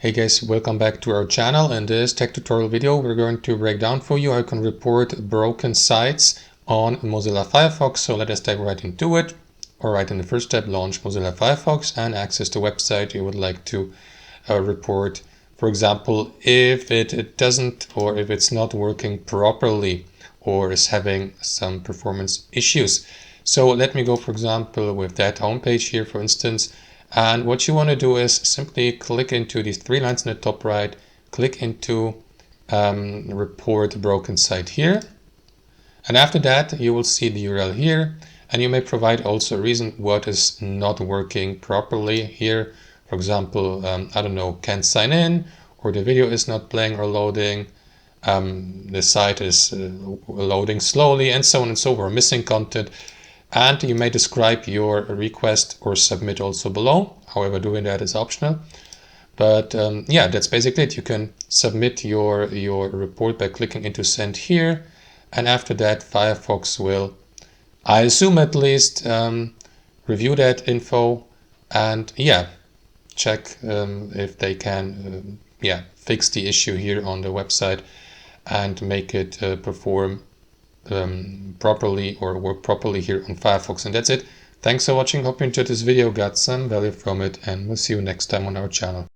Hey guys, welcome back to our channel. In this tech tutorial video, we're going to break down for you how you can report broken sites on Mozilla Firefox. So let us dive right into it. All right, in the first step, launch Mozilla Firefox and access the website you would like to report. For example, if it doesn't, or if it's not working properly or is having some performance issues. So let me go, for example, with that homepage here, for instance. And what you want to do is simply click into these three lines in the top right, click into report broken site here. And after that, you will see the URL here, and you may provide also a reason what is not working properly here. For example, I don't know, can't sign in, or the video is not playing or loading, the site is loading slowly, and so on and so forth, missing content. And you may describe your request or submit also below. However, doing that is optional. But yeah, that's basically it. You can submit your report by clicking into send here. And after that, Firefox will, I assume at least, review that info and yeah, check if they can fix the issue here on the website and make it perform properly or work properly here on Firefox. And that's it. Thanks for watching. Hope you enjoyed this video, got some value from it, and we'll see you next time on our channel.